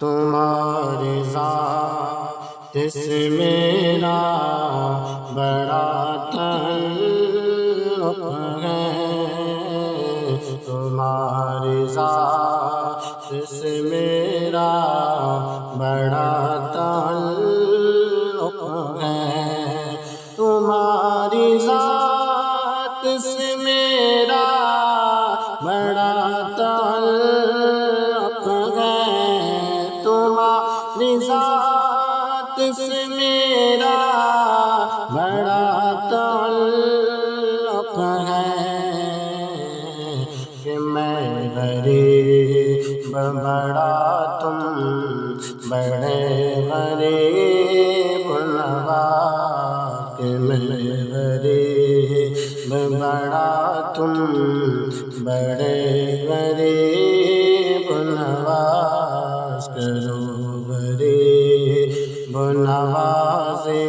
تمہاری ذات سے میرا بڑا تعلق ہے، تمہاری ذات سے میرا بڑا تعلق ہے، تمہاری ذات سے میرا بڑا تعلق ہے، تمہاری ذات سے میرا بڑا تعلق ہے کہ میں غریب بڑا تم بڑے غریب نواز، کہ میں غریب بڑا تم بڑے غریب نواز، کرو غریب نوازی